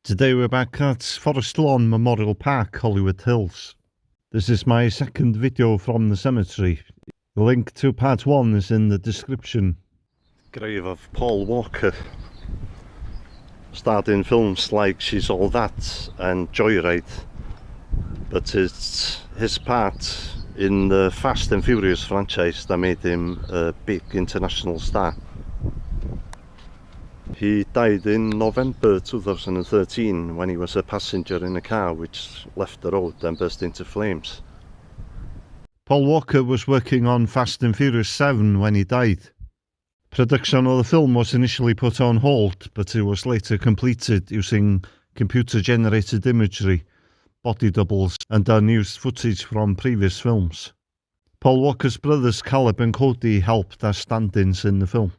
Today we're back at Forrest Lawn Memorial Park, Hollywood Hills. This is my second video from the cemetery. The link to part 1 is in the description. Grave of Paul Walker. Starred in films like She's All That and Joyride, but it's his part in the Fast and Furious franchise that made him a big international star. He died in November 2013 when he was a passenger in a car which left the road and burst into flames. Paul Walker was working on Fast and Furious 7 when he died. Production of the film was initially put on hold, but it was later completed using computer-generated imagery, body doubles and unused footage from previous films. Paul Walker's brothers Caleb and Cody helped as stand-ins in the film.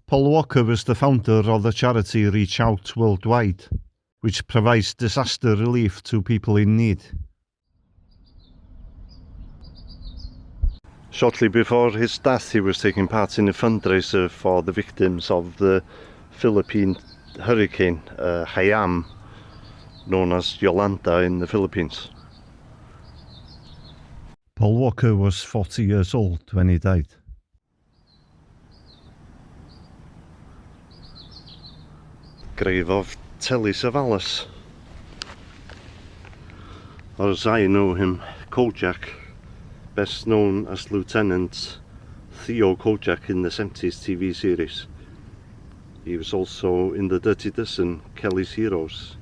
Paul Walker was the founder of the charity Reach Out Worldwide, which provides disaster relief to people in need. Shortly before his death, he was taking part in a fundraiser for the victims of the Philippine hurricane Hayam, known as Yolanda in the Philippines. Paul Walker was 40 years old when he died. Grave of Telly Savalas, or as I know him, Kojak, best known as Lieutenant Theo Kojak in the 70s TV series. He was also in The Dirty Dozen, Kelly's Heroes,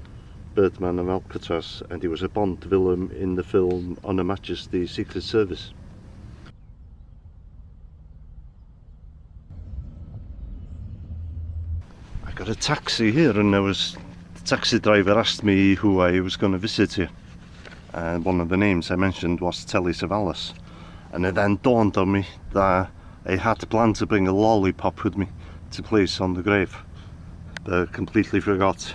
Birdman of Alcatraz, and he was a Bond villain in the film On Her Majesty's Secret Service. Got a taxi here, and the taxi driver asked me who I was going to visit here, and one of the names I mentioned was Telly Savalas, and it then dawned on me that I had planned to bring a lollipop with me to place on the grave, but completely forgot.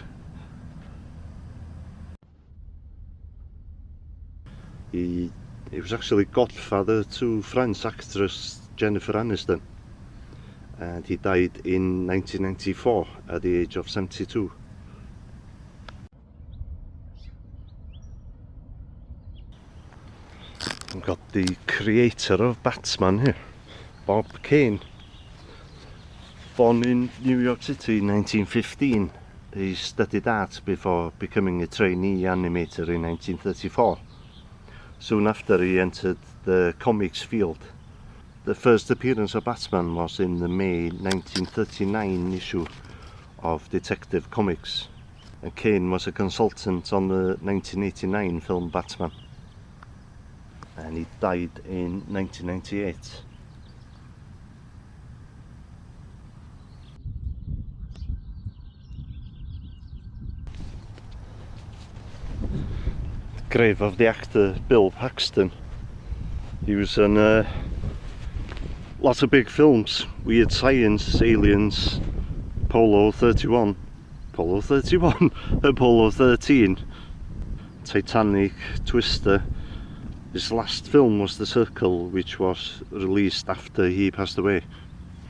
He was actually godfather to French actress Jennifer Aniston, and he died in 1994 at the age of 72. I've got the creator of Batman here, Bob Kane. Born in New York City in 1915, he studied art before becoming a trainee animator in 1934. Soon after, he entered the comics field. The first appearance of Batman was in the May 1939 issue of Detective Comics, and Kane was a consultant on the 1989 film Batman, and he died in 1998. The grave of the actor Bill Paxton. He was in lots of big films: Weird Science, Aliens, Apollo 13, Apollo 13, Titanic, Twister. His last film was The Circle, which was released after he passed away.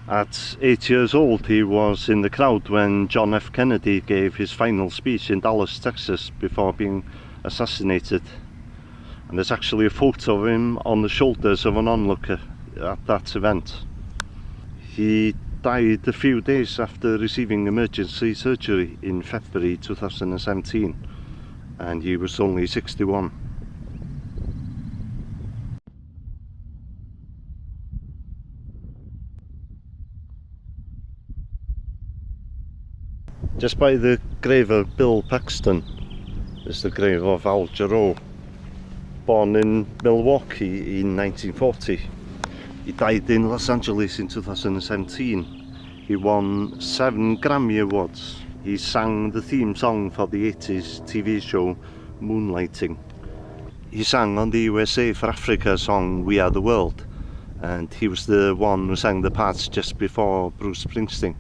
At 8 years old, he was in the crowd when John F. Kennedy gave his final speech in Dallas, Texas, before being assassinated. And there's actually a photo of him on the shoulders of an onlooker at that event. He died a few days after receiving emergency surgery in February 2017, and he was only 61. Just by the grave of Bill Paxton is the grave of Al Jarreau, born in Milwaukee in 1940. He died in Los Angeles in 2017. He won 7 Grammy Awards. He sang the theme song for the 80s TV show Moonlighting. He sang on the USA for Africa song We Are the World, and he was the one who sang the parts just before Bruce Springsteen.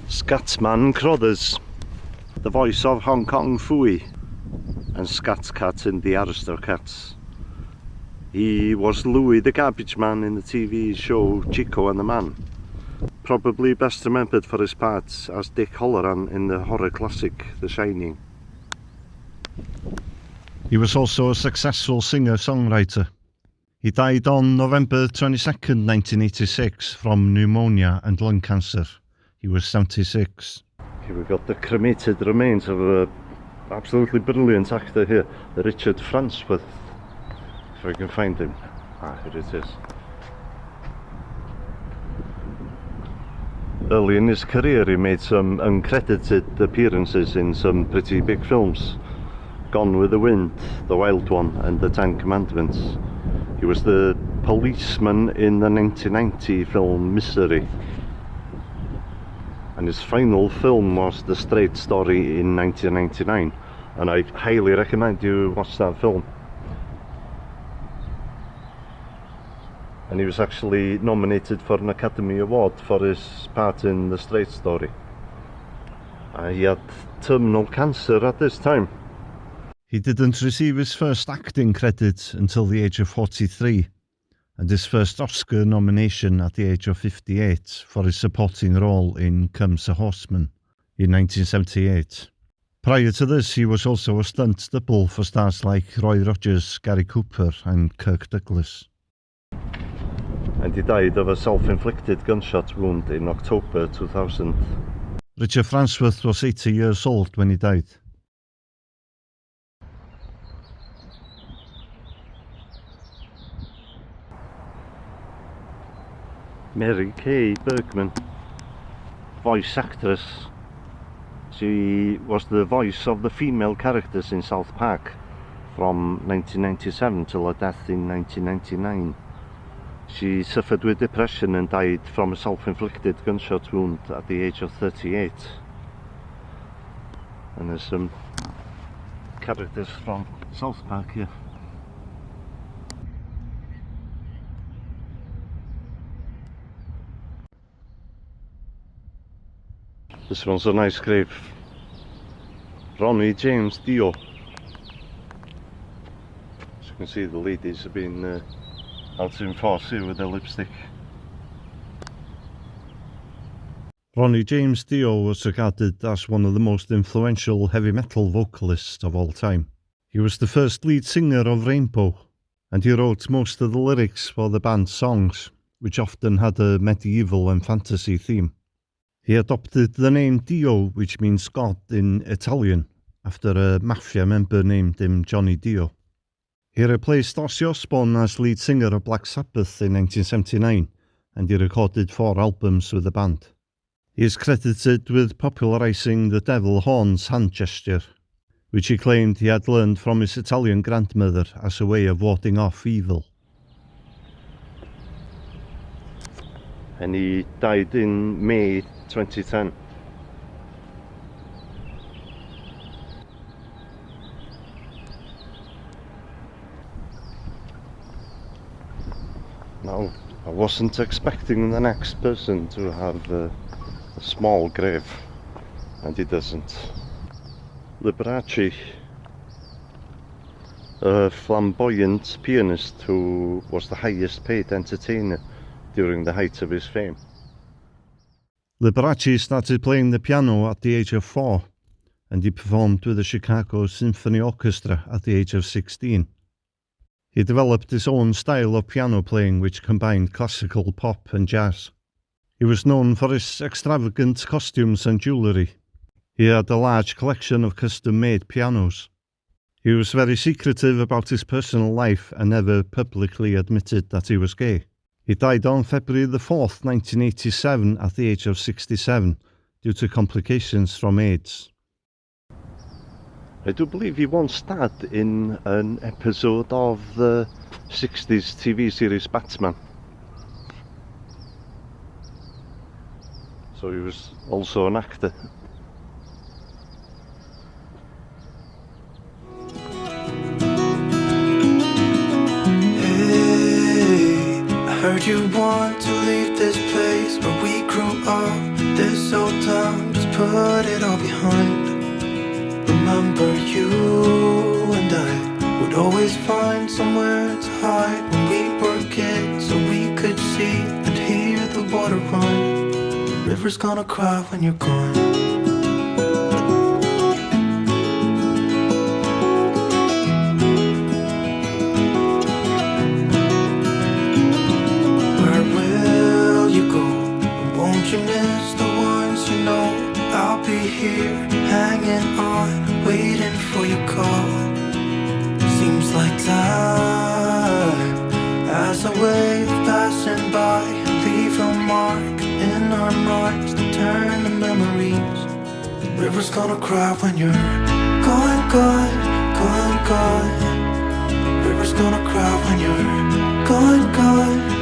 Scotsman Crothers, the voice of Hong Kong Phooey. and Scat Cat in The Aristocats. He was Louis the Garbage Man in the TV show Chico and the Man. Probably best remembered for his part as Dick Halloran in the horror classic The Shining. He was also a successful singer-songwriter. He died on November 22nd, 1986 from pneumonia and lung cancer. He was 76. Here we've got the cremated remains of an absolutely brilliant actor here, Richard Farnsworth. If I can find him. Here it is. Early in his career he made some uncredited appearances in some pretty big films. Gone with the Wind, The Wild One and The Ten Commandments. He was the policeman in the 1990 film Misery. And his final film was The Straight Story in 1999, and I highly recommend you watch that film. And he was actually nominated for an Academy Award for his part in The Straight Story. He had terminal cancer at this time. He didn't receive his first acting credit until the age of 43, and his first Oscar nomination at the age of 58 for his supporting role in Comes a Horseman in 1978. Prior to this, he was also a stunt double for stars like Roy Rogers, Gary Cooper and Kirk Douglas. And he died of a self-inflicted gunshot wound in October 2000. Richard Farnsworth was 80 years old when he died. Mary Kay Bergman, voice actress. She was the voice of the female characters in South Park from 1997 till her death in 1999. She suffered with depression and died from a self-inflicted gunshot wound at the age of 38. And there's some characters from South Park here. This one's a nice grave. Ronnie James Dio. As you can see, the ladies have been out in force here with their lipstick. Ronnie James Dio was regarded as one of the most influential heavy metal vocalists of all time. He was the first lead singer of Rainbow, and he wrote most of the lyrics for the band's songs, which often had a medieval and fantasy theme. He adopted the name Dio, which means God in Italian, after a mafia member named him Johnny Dio. He replaced Ozzy Osbourne as lead singer of Black Sabbath in 1979, and he recorded 4 albums with the band. He is credited with popularising the devil horns hand gesture, which he claimed he had learned from his Italian grandmother as a way of warding off evil. And he died in May 2010. Now, I wasn't expecting the next person to have a small grave, and he doesn't. Liberace, a flamboyant pianist who was the highest paid entertainer during the height of his fame. Liberace started playing the piano at the age of 4, and he performed with the Chicago Symphony Orchestra at the age of 16. He developed his own style of piano playing which combined classical, pop and jazz. He was known for his extravagant costumes and jewellery. He had a large collection of custom-made pianos. He was very secretive about his personal life and never publicly admitted that he was gay. He died on February the 4th, 1987 at the age of 67 due to complications from AIDS. I do believe he once starred in an episode of the 60s TV series Batman. So he was also an actor. Heard you want to leave this place where we grew up, this old town, just put it all behind. Remember you We'd always find somewhere to hide when we were kids, so we could see and hear the water run. The river's gonna cry when you're gone. Where will you go? Won't you miss the ones you know? I'll be here, hanging on, waiting for your call. Seems like time as a wave passing by, leave a mark in our minds to turn to memories. The river's gonna cry when you're gone, gone, gone, gone. The river's gonna cry when you're gone, gone.